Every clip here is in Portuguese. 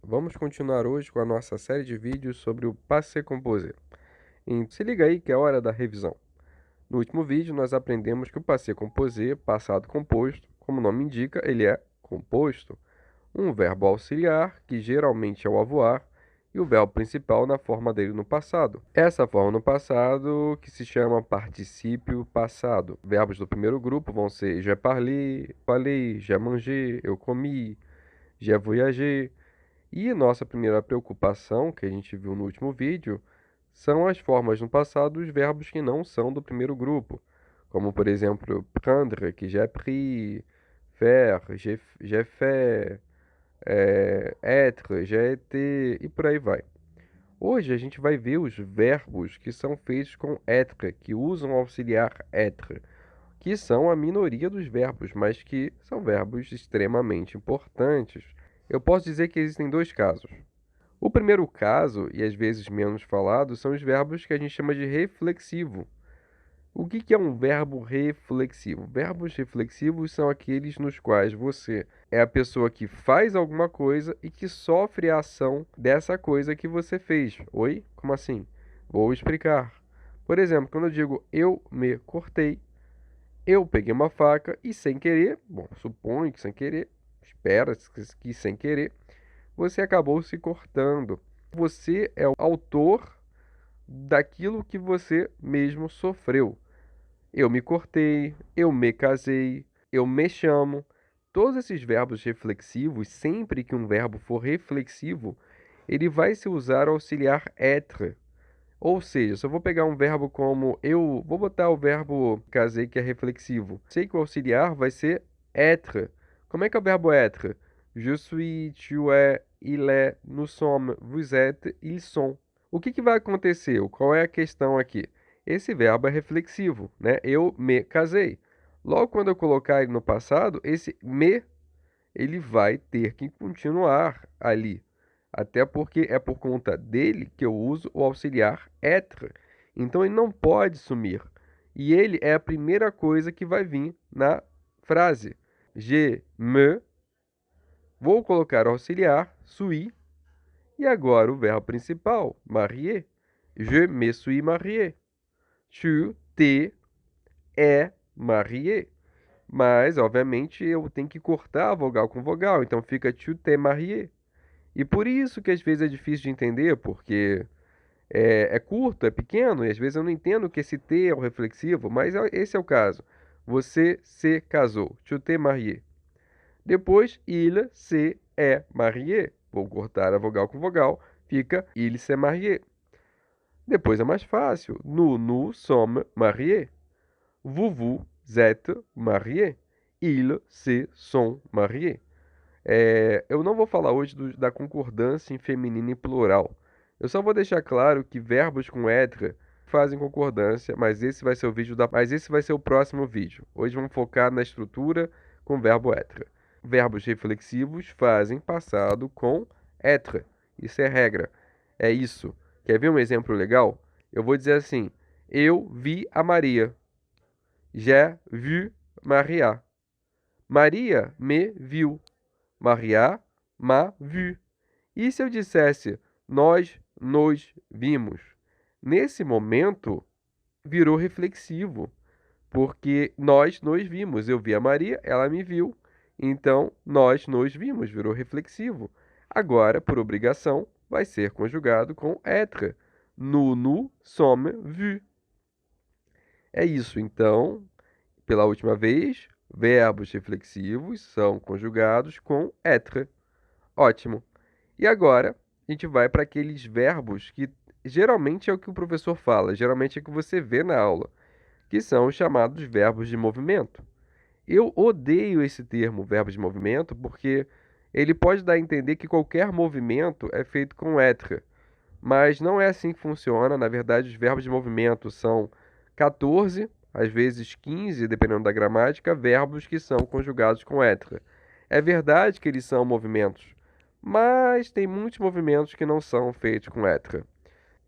Vamos continuar hoje com a nossa série de vídeos sobre o passé composé. Se liga aí que é hora da revisão. No último vídeo nós aprendemos que o passé composé, passado composto, como o nome indica, ele é composto. Um verbo auxiliar, que geralmente é o avoir, e o verbo principal na forma dele no passado. Essa forma no passado que se chama particípio passado. Verbos do primeiro grupo vão ser j'ai parlé, j'ai mangé, eu comi, j'ai voyagé. E nossa primeira preocupação, que a gente viu no último vídeo, são as formas no passado dos verbos que não são do primeiro grupo, como por exemplo prendre, que j'ai pris, faire, j'ai fait, être, j'ai été e por aí vai. Hoje a gente vai ver os verbos que são feitos com être, que usam o auxiliar être, que são a minoria dos verbos, mas que são verbos extremamente importantes. Eu posso dizer que existem dois casos. O primeiro caso, e às vezes menos falado, são os verbos que a gente chama de reflexivo. O que é um verbo reflexivo? Verbos reflexivos são aqueles nos quais você é a pessoa que faz alguma coisa e que sofre a ação dessa coisa que você fez. Oi? Como assim? Vou explicar. Por exemplo, quando eu digo eu me cortei, eu peguei uma faca e sem querer, bom, suponho que sem querer, espera-se que sem querer, você acabou se cortando. Você é o autor daquilo que você mesmo sofreu. Eu me cortei, eu me casei, eu me chamo. Todos esses verbos reflexivos, sempre que um verbo for reflexivo, ele vai se usar o auxiliar être. Ou seja, se eu vou pegar um verbo como eu, vou botar o verbo casei que é reflexivo. Sei que o auxiliar vai ser être. Como é que é o verbo être? Je suis, tu es, il est, nous sommes, vous êtes, ils sont. O que vai acontecer? Qual é a questão aqui? Esse verbo é reflexivo, né? Eu me casei. Logo quando eu colocar ele no passado, esse me, ele vai ter que continuar ali. Até porque é por conta dele que eu uso o auxiliar être. Então ele não pode sumir. E ele é a primeira coisa que vai vir na frase. Je me, vou colocar o auxiliar, suis, e agora o verbo principal, marier. Je me suis marié. Tu te é marié. Mas, obviamente, eu tenho que cortar a vogal com vogal, então fica tu te marié. E por isso que às vezes é difícil de entender, porque é curto, é pequeno, e às vezes eu não entendo que esse T é o reflexivo, mas esse é o caso. Você se casou. Tu te marié. Depois, il se est marié. Vou cortar a vogal com vogal, fica il se marié. Depois é mais fácil. Nous sommes mariés. Vous êtes mariés. Ils se sont mariés. Eu não vou falar hoje da concordância em feminino e plural. Eu só vou deixar claro que verbos com être fazem concordância, mas esse vai ser o próximo vídeo. Hoje vamos focar na estrutura com verbo être. Verbos reflexivos fazem passado com être. Isso é regra. É isso. Quer ver um exemplo legal? Eu vou dizer assim: eu vi a Maria. J'ai vu Maria. Maria me viu. Maria m'a vu. E se eu dissesse nós nos vimos? Nesse momento, virou reflexivo, porque nós nos vimos. Eu vi a Maria, ela me viu. Então, nós nos vimos, virou reflexivo. Agora, por obrigação, vai ser conjugado com être. Nous sommes vus. É isso. Então, pela última vez, verbos reflexivos são conjugados com être. Ótimo. E agora, a gente vai para aqueles verbos que geralmente é o que o professor fala, geralmente é o que você vê na aula, que são os chamados verbos de movimento. Eu odeio esse termo, verbos de movimento, porque ele pode dar a entender que qualquer movimento é feito com être, mas não é assim que funciona. Na verdade, os verbos de movimento são 14, às vezes 15, dependendo da gramática, verbos que são conjugados com être. É verdade que eles são movimentos, mas tem muitos movimentos que não são feitos com être.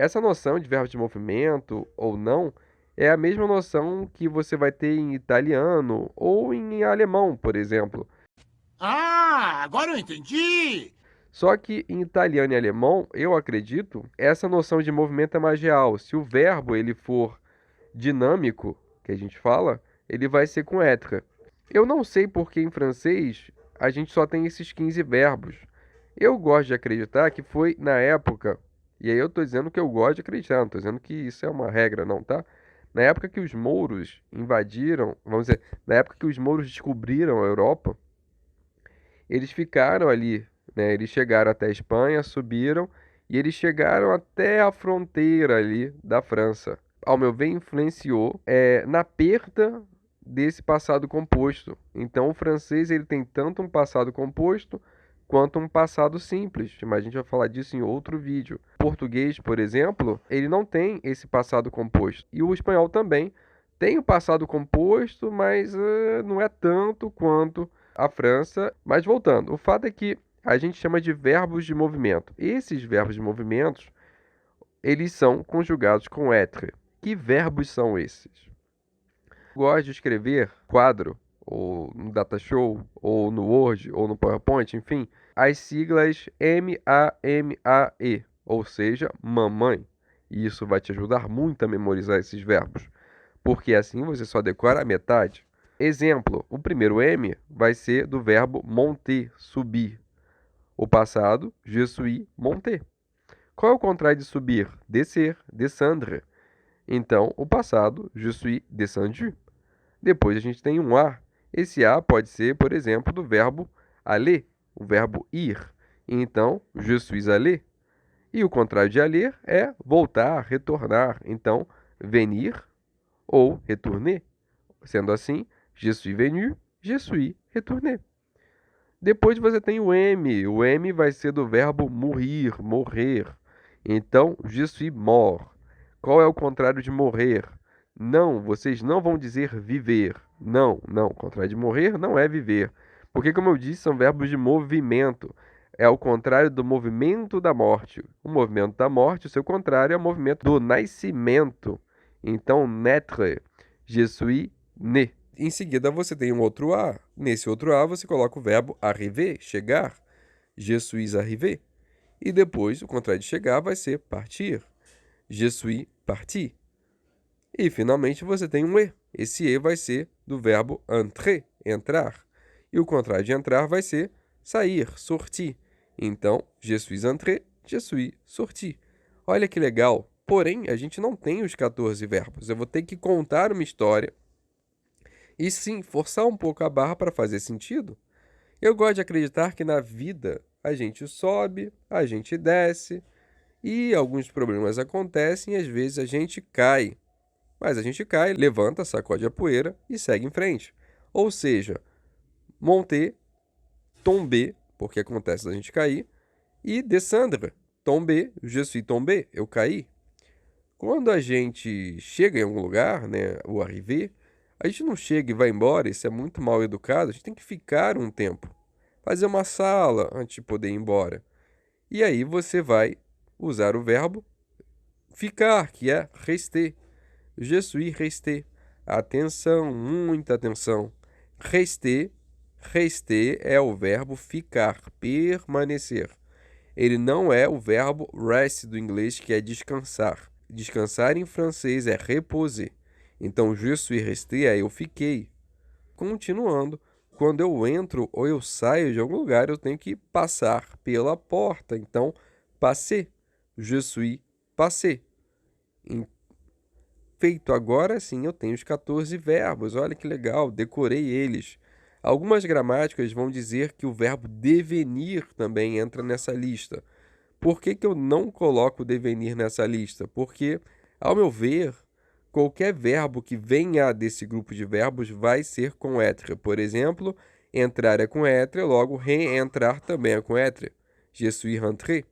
Essa noção de verbo de movimento ou não é a mesma noção que você vai ter em italiano ou em alemão, por exemplo. Ah, agora eu entendi! Só que em italiano e alemão, eu acredito, essa noção de movimento é mais real. Se o verbo ele for dinâmico, que a gente fala, ele vai ser com être. Eu não sei porque em francês a gente só tem esses 15 verbos. Eu gosto de acreditar que foi na época, e aí eu tô dizendo que eu gosto de acreditar, não tô dizendo que isso é uma regra, não, tá? Na época que os mouros invadiram, vamos dizer, na época que os mouros descobriram a Europa, eles ficaram ali, né? Eles chegaram até a Espanha, subiram e eles chegaram até a fronteira ali da França. Ao meu ver, influenciou na perda desse passado composto. Então, o francês ele tem tanto um passado composto quanto um passado simples. Mas a gente vai falar disso em outro vídeo. O português, por exemplo, ele não tem esse passado composto. E o espanhol também tem o passado composto, mas não é tanto quanto a França. Mas voltando, o fato é que a gente chama de verbos de movimento. Esses verbos de movimentos, eles são conjugados com être. Que verbos são esses? Gosto de escrever quadro, ou no Datashow, ou no Word, ou no PowerPoint, enfim, as siglas M-A-M-A-E, ou seja, mamãe. E isso vai te ajudar muito a memorizar esses verbos, porque assim você só decora a metade. Exemplo, o primeiro M vai ser do verbo monter, subir. O passado, je suis monté. Qual é o contrário de subir? Descer, descendre. Então, o passado, je suis descendu. Depois a gente tem um A. Esse A pode ser, por exemplo, do verbo aller, o verbo ir. Então, je suis allé. E o contrário de aller é voltar, retornar. Então, venir ou retourner. Sendo assim, je suis venu, je suis retourné. Depois você tem o M. O M vai ser do verbo mourir, morrer. Então, je suis mort. Qual é o contrário de morrer? Não, vocês não vão dizer viver. Não, não. O contrário de morrer não é viver. Porque, como eu disse, são verbos de movimento. É o contrário do movimento da morte. O movimento da morte, o seu contrário, é o movimento do nascimento. Então, naître, je suis né. Em seguida, você tem um outro A. Nesse outro A, você coloca o verbo arriver, chegar. Je suis arrivé. E depois, o contrário de chegar vai ser partir. Je suis parti. E, finalmente, você tem um E. Esse E vai ser do verbo entrer, entrar. E o contrário de entrar vai ser sair, sortir. Então, je suis entré, je suis sorti. Olha que legal. Porém, a gente não tem os 14 verbos. Eu vou ter que contar uma história e sim, forçar um pouco a barra para fazer sentido. Eu gosto de acreditar que na vida a gente sobe, a gente desce e alguns problemas acontecem e às vezes a gente cai. Mas a gente cai, levanta, sacode a poeira e segue em frente. Ou seja, monter, tomber, porque acontece da gente cair, e descendre, tomber, je suis tombé, eu caí. Quando a gente chega em algum lugar, né, o arriver, a gente não chega e vai embora, isso é muito mal educado, a gente tem que ficar um tempo, fazer uma sala antes de poder ir embora. E aí você vai usar o verbo ficar, que é rester. Je suis resté. Atenção, muita atenção. Rester, rester é o verbo ficar, permanecer. Ele não é o verbo rest do inglês, que é descansar. Descansar em francês é reposer. Então, je suis resté é eu fiquei. Continuando, quando eu entro ou eu saio de algum lugar, eu tenho que passar pela porta. Então, passer. Je suis passé. Feito agora sim, eu tenho os 14 verbos. Olha que legal, decorei eles. Algumas gramáticas vão dizer que o verbo devenir também entra nessa lista. Por que que eu não coloco o devenir nessa lista? Porque, ao meu ver, qualquer verbo que venha desse grupo de verbos vai ser com être. Por exemplo, entrar é com être, logo reentrar também é com être. Je suis rentré.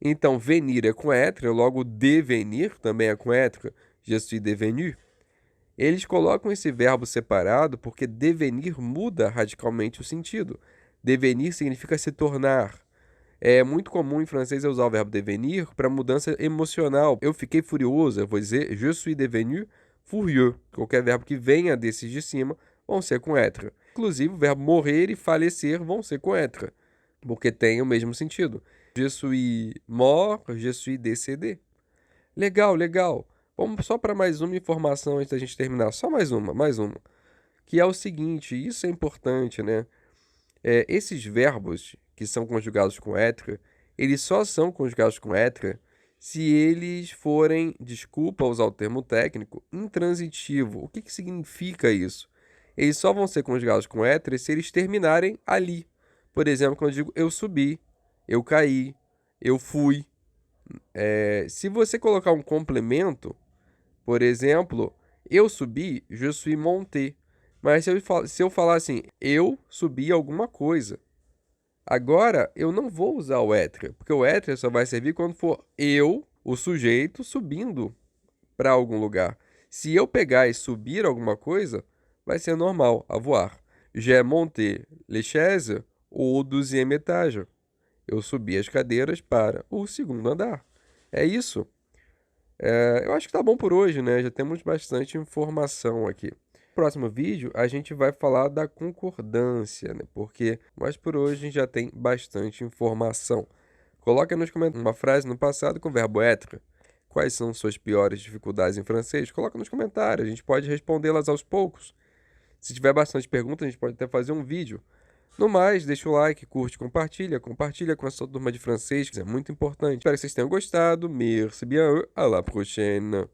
Então, venir é com être, logo devenir também é com être. Je suis devenu. Eles colocam esse verbo separado porque devenir muda radicalmente o sentido. Devenir significa se tornar. É muito comum em francês eu usar o verbo devenir para mudança emocional. Eu fiquei furioso, eu vou dizer je suis devenu furieux. Qualquer verbo que venha desses de cima vão ser com être. Inclusive, o verbo morrer e falecer vão ser com être. porque tem o mesmo sentido. Je suis mort, je suis décédé. Legal, legal. Vamos só para mais uma informação antes da gente terminar. Só mais uma, mais uma. Que é o seguinte, isso é importante, né? Esses verbos que são conjugados com étrica, eles só são conjugados com étrica se eles forem, desculpa usar o termo técnico, intransitivo. O que que significa isso? Eles só vão ser conjugados com étrica se eles terminarem ali. Por exemplo, quando eu digo eu subi, eu caí, eu fui. Se você colocar um complemento, por exemplo, eu subi, je suis monté. Mas se eu falar assim, eu subi alguma coisa. Agora, eu não vou usar o étrica, porque o étrica só vai servir quando for eu, o sujeito, subindo para algum lugar. Se eu pegar e subir alguma coisa, vai ser normal, a voar. J'ai monté les chaises au 12e étage. Eu subi as cadeiras para o segundo andar. É isso. Eu acho que tá bom por hoje, né? Já temos bastante informação aqui. No próximo vídeo, a gente vai falar da concordância, né? Mas por hoje a gente já tem bastante informação. Coloque nos comentários uma frase no passado com o verbo être. Quais são suas piores dificuldades em francês? Coloca nos comentários, a gente pode respondê-las aos poucos. Se tiver bastante perguntas, a gente pode até fazer um vídeo. No mais, deixa o like, curte, compartilha com a sua turma de francês, que é muito importante. Espero que vocês tenham gostado. Merci bien, à la prochaine.